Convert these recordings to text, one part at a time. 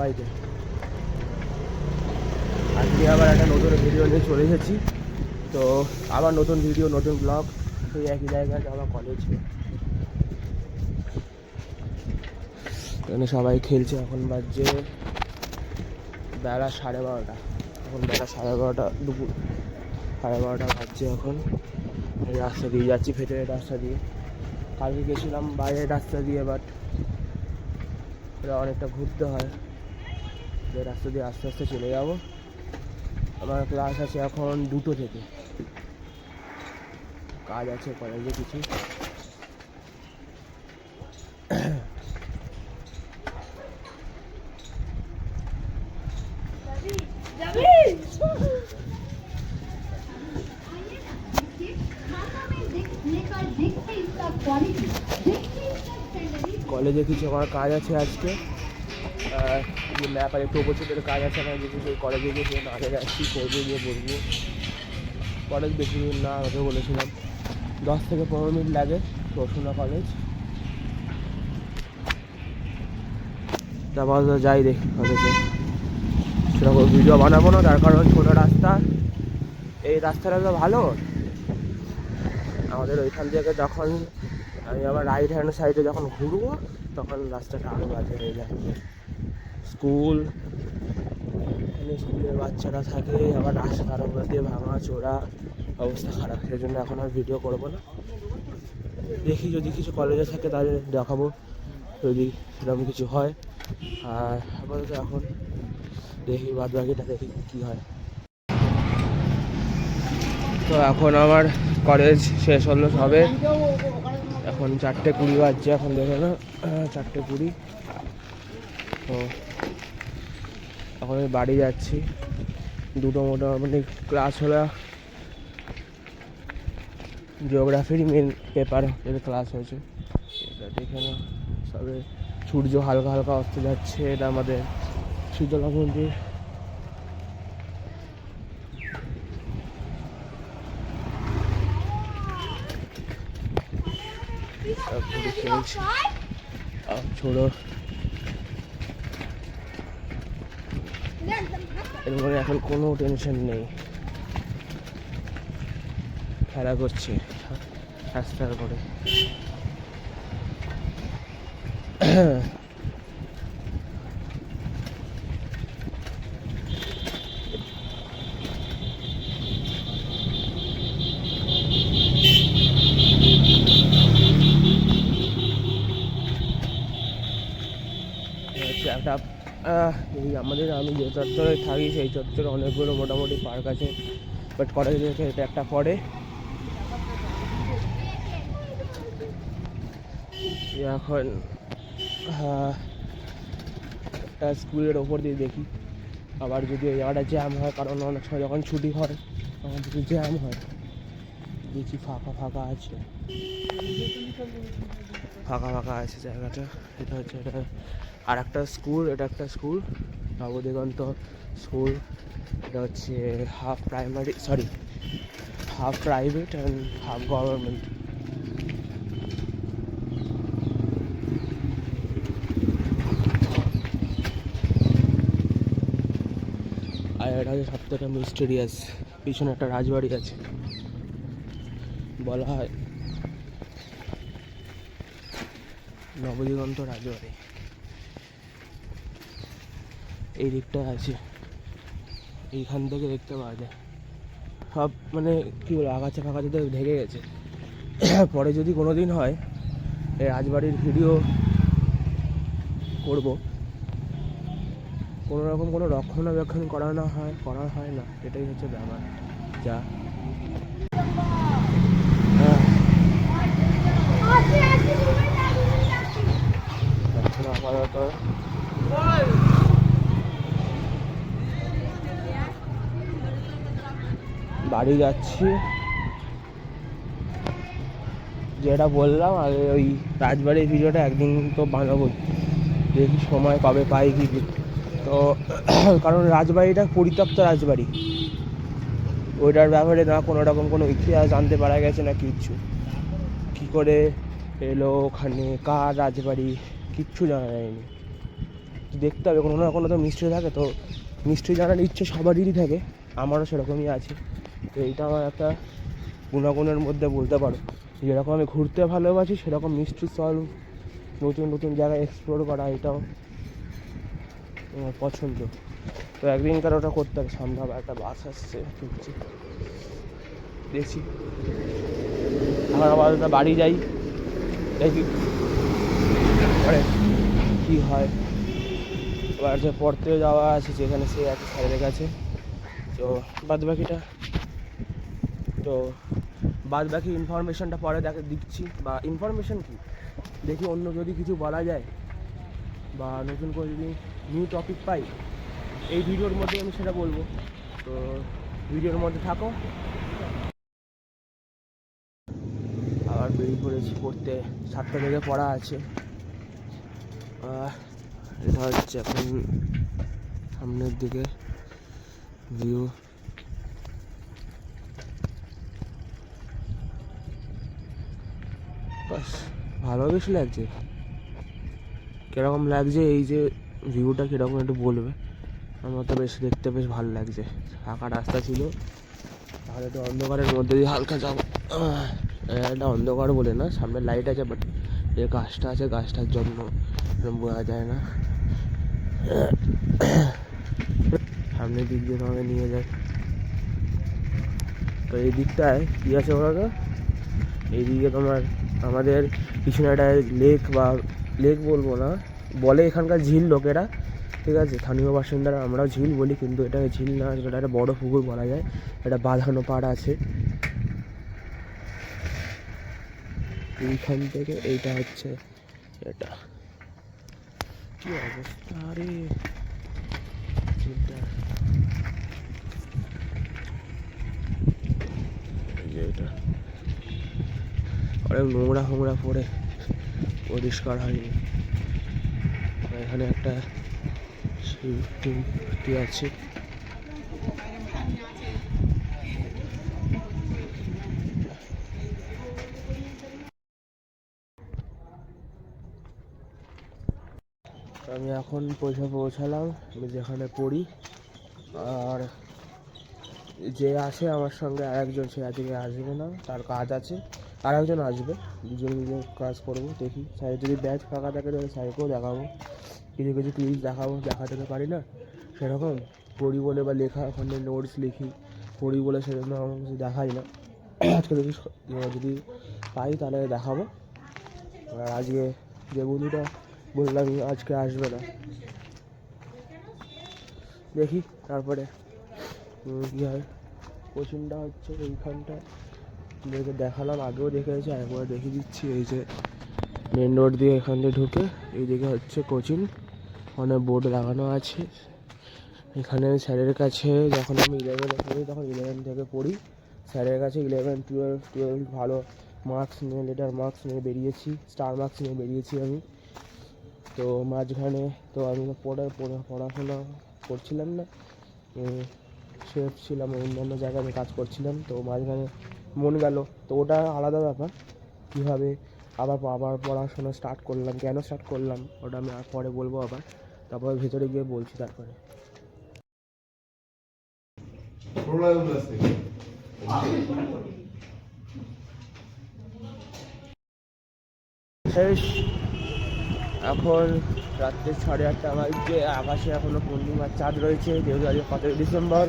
সবাইকে। আজকে আবার একটা নতুন ভিডিও নিয়ে চলে এসেছি। তো আবার নতুন ভিডিও, নতুন ব্লগ, সেই একই জায়গায় যাওয়া কলেজে। এখানে সবাই খেলছে। এখন বাজছে বেলা 12:30। এখন বেলা 12:30, দুপুর 12:30 বাজছে। এখন এই রাস্তা দিয়ে যাচ্ছি, ভেতরের রাস্তা দিয়ে। কালকে গেছিলাম বাইরের রাস্তা দিয়ে, বাট এটা অনেকটা ঘুরতে হয়। যে রাস্তা দিয়ে আস্তে আস্তে চলে যাবো। আমার ক্লাস আছে এখন 2টো থেকে, কাজ আছে কলেজে কিছু। কলেজে কিছু আমার কাজ আছে আজকে। যে ম্যাপ আর একটু উপস্থিতের কাজ আছে আমার, কিছু সেই কলেজে গিয়ে না যাচ্ছি, করবো গিয়ে বলবো। কলেজ বেশি দূর না, আমাকে বলেছিলাম 10 থেকে 15 মিনিট লাগে রসুনা কলেজ। তারপর যাই দেখি কলেজে। সেরকম ভিডিও বানাবো না, তার কারণ ছোটো রাস্তা। এই রাস্তাটা তো ভালো আমাদের ওইখান থেকে। যখন আমি আবার রাইট হ্যান্ড সাইডে যখন ঘুরবো, তখন রাস্তাটা আরও বাজে হয়ে যায়। স্কুল, এখানে স্কুলের বাচ্চারা থাকে, আবার রাস্তার উপর দিয়ে ভাঙা চোরা অবস্থা খারাপ। সেই জন্য এখন আর ভিডিও করবো না। দেখি যদি কিছু কলেজে থাকে তাহলে দেখাবো, যদি সেরকম কিছু হয়। আর আপাতত এখন দেখি বাদ বাকিটা, দেখি কী হয়। তো এখন আমার কলেজ শেষ হলো সবে। এখন 4:20 বাজছে। এখন দেখে না 4:20। তো এখন আমি বাড়ি যাচ্ছি। 2টো মোটামুটি ক্লাস হলো। জিওগ্রাফির মেন পেপার এর ক্লাস হয়েছে। এটা দেখে না, সবে সূর্য হালকা হালকা অস্ত যাচ্ছে। এটা আমাদের শীতলা মন্দির। ছোড়ো, এর মধ্যে এখন কোনো টেনশন নেই, খেলা করছে রাস্তার করে। একটা এই আমাদের, আমি যে চত্বরে থাকি সেই চত্বরে অনেকগুলো মোটামুটি পার্ক আছে, বাট কলেজ থেকে এটা একটা পড়ে। এখন স্কুলের ওপর দিয়ে দেখি আবার যদি ওই জায়গাটা জ্যাম হয়, কারণ অনেক সময় যখন ছুটি হয় তখন যদি জ্যাম হয়। দেখি ফাঁকা ফাঁকা আছে, ফাঁকা ফাঁকা আছে জায়গাটা। এটা হচ্ছে, এটা আর একটা স্কুল, এটা একটা স্কুল, নবদিগন্ত স্কুল। এটা হচ্ছে half primary, sorry half private and half government. আর এটা হচ্ছে সব থেকে মিস্টেরিয়াস। পিছনে একটা রাজবাড়ি আছে, বলা হয় নবদিগন্ত রাজবাড়ি। এই দিকটা আছে, এইখান থেকে দেখতে পাওয়া যায় সব। মানে কী বলবো, আগাছা ফাগাছাতে ঢেকে গেছে। পরে যদি কোনো দিন হয় এই রাজবাড়ির ভিডিও করব। কোনো রকম কোনো রক্ষণাবেক্ষণ করা হয় না, এটাই হচ্ছে ব্যাপার। যা আপাতত বাড়ি যাচ্ছি। যেটা বললাম আর ওই রাজবাড়ির ভিডিওটা একদিন তো বানাবো, দেখি সময় কবে পাই কি। তো কারণ রাজবাড়িটা পরিত্যক্ত রাজবাড়ি, ওইটার ব্যাপারে না কোনো রকম কোনো ইতিহাস জানতে পারা গেছে না কিচ্ছু। কী করে এলো ওখানে, কার রাজবাড়ি, কিচ্ছু জানা যায়নি। দেখতে হবে, কোনো না কোনো তো মিস্ট্রি থাকে। তো মিস্ট্রি জানার ইচ্ছে সবারই থাকে, আমারও সেরকমই আছে। তো এইটা আমার একটা গুণাগুণের মধ্যে বলতে পারো। যেরকম আমি ঘুরতে ভালোবাসি, সেরকম মিস্ট্রি সলভ, নতুন নতুন জায়গায় এক্সপ্লোর করা, এটাও আমার পছন্দ। তো একদিনকার ওটা করতে হবে। সামনে আবার একটা বাস আসছে, দেখছি। এখন আবার বাড়ি যাই, দেখি পরে কী হয়। এবার যে পড়তে যাওয়া আছে, যেখানে সে আছে স্যারের কাছে। তো বাদ বাকি ইনফরমেশনটা পরে দিচ্ছি। বা ইনফরমেশন কি, দেখি অন্য যদি কিছু বলা যায় বা নতুন করে যদি নিউ টপিক পাই, এই ভিডিওর মধ্যে আমি সেটা বলবো। তো ভিডিওর মধ্যে থাকো। আবার বেরিয়ে পড়েছি পড়তে, 7টা থেকে পড়া আছে। এটা হচ্ছে এখন সামনের দিকে ভিউ। বাস ভালো বেশ লাগছে। কীরকম লাগছে এই যে ভিউটা, কীরকম একটু বলবে। আমার তো বেশ দেখতে বেশ ভালো লাগছে। ফাঁকা রাস্তা ছিল, তাহলে তো অন্ধকারের মধ্যে দিয়ে হালকা যাবো। এটা অন্ধকার বলে না, সামনে লাইট আছে, বাট যে গাছটা আছে গাছটার জন্য বোঝা যায় না। সামনের দিক দিয়ে তোমাকে নিয়ে যায়। তো এই দিকটায় কী আছে বলো তো, এইদিকে তোমার আমাদের পিছনে একটা লেক, বা লেক বলবো না, বলে এখানকার ঝিল লোকেরা, ঠিক আছে, স্থানীয় বাসিন্দারা, আমরাও ঝিল বলি, কিন্তু এটা ঝিল না, এটা একটা বড়ো পুকুর বলা যায়। এটা বাঁধানো পাড় আছে এইখান থেকে। এইটা হচ্ছে এটা, কি অবস্থা রে ঝিলটা। এটা অনেক নোংরা ফোংরা পড়ে পরিষ্কার হয়নি। এখানে একটা শিবটি আছে। আমি এখন পৌঁছালাম আমি যেখানে পড়ি। আর যে আসে আমার সঙ্গে আরেকজন, সে আজকে আসবে না, তার কাজ আছে। আর একজন আসবে, দুজন মিলে কাজ করবো। দেখি স্যারের যদি ব্যাচ ফাঁকা থাকে তাহলে স্যারকেও দেখাবো, কিছু কিছু ক্লিপ দেখাবো। দেখাতে তো পারি না সেরকম, পড়ি বলে বা লেখা ওখানে নোটস লিখি, পড়ি বলে সেজন্য আমার কিছু দেখাই না। আজকে যদি পাই তাহলে দেখাবো। আর আজকে যে বন্ধুটা বললাম আজকে আসবে না, দেখি তারপরে কী হয়। কোচিংটা হচ্ছে এইখানটা, দেখে দেখালাম, আগেও দেখেছি, একবার দেখিয়ে দিচ্ছি। এই যে মেন রোড দিয়ে এখান দিয়ে ঢুকে এইদিকে হচ্ছে কোচিং, অনেক বোর্ড লাগানো আছে। এখানে স্যারের কাছে যখন আমি 11-এ পড়ি, তখন 11 থেকে পড়ি স্যারের কাছে। 11, 12 ভালো মার্কস নিয়ে, লেটার মার্কস নিয়ে বেরিয়েছি, স্টার মার্কস নিয়ে বেরিয়েছি আমি। তো মাঝখানে তো আমি পড়াশোনা করছিলাম না, সেফ ছিলাম, অন্যান্য জায়গায় আমি কাজ করছিলাম। তো মাঝখানে মন গেল, তো ওটা আলাদা ব্যাপার। কীভাবে আবার পড়াশোনা স্টার্ট করলাম, কেন স্টার্ট করলাম, ওটা আমি আর পরে বলবো আবার, তারপর ভেতরে গিয়ে বলছি। তারপরে শেষ, এখন রাত্রে 8:30 বাজছে। আকাশে এখনও পূর্ণিমার চাঁদ রয়েছে, যেহেতু আজকে 15 ডিসেম্বর,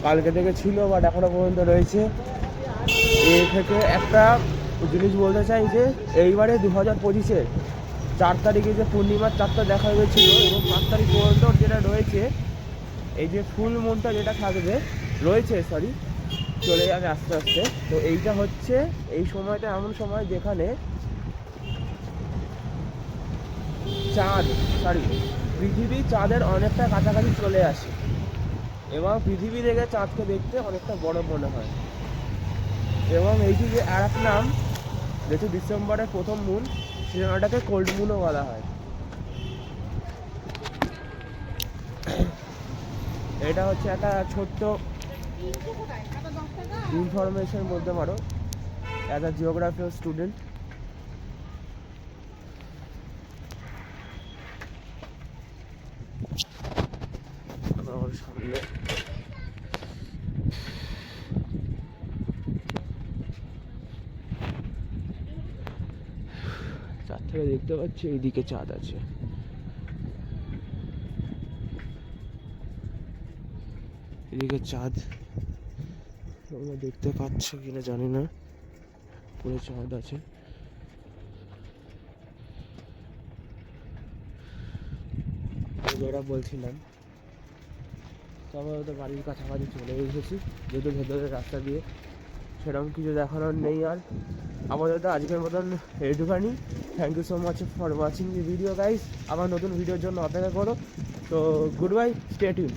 কালকে থেকে ছিল, বাট এখনও পর্যন্ত রয়েছে। এর থেকে একটা জিনিস বলতে চাই যে এইবারে 2025-এর 4 তারিখে যে পূর্ণিমার চাঁদটা দেখা গেছিলো, এবং 5 তারিখ পর্যন্ত যেটা রয়েছে, এই যে ফুল মুনটা যেটা থাকবে রয়েছে, চলে যাবে আস্তে আস্তে। তো এইটা হচ্ছে এই সময়টা এমন সময় যেখানে পৃথিবী চাঁদের অনেকটা কাছাকাছি চলে আসে, এবং পৃথিবী থেকে চাঁদকে দেখতে অনেকটা বড় মনে হয়। এবং এইটি যে আর এক নাম, যেহেতু ডিসেম্বরের প্রথম মুন, সেটাকে কোল্ড মুনও বলা হয়। এটা হচ্ছে একটা ছোট্ট ইনফরমেশন বলতে পারো, অ্যাজ আ জিওগ্রাফি স্টুডেন্ট। সামনে। চাঁদ থেকে দেখতে পাচ্ছি এইদিকে চাঁদ আছে। এদিকে চাঁদ তোমরা দেখতে পাচ্ছ কিনা জানি না, পুরো চাঁদ আছে। যেটা বলছিলাম, তো আমরা তো বাড়ির কাছাকাছি চলে এসেছি, যেহেতু ভেতরের রাস্তা দিয়ে সেরকম কিছু দেখানোর নেই। আর আমাদের তো আজকের মতন এইটুখানি। Thank you so much for watching the video guys. আবার নতুন ভিডিওর জন্য অপেক্ষা করো। তো গুড বাই, স্টে টিউন।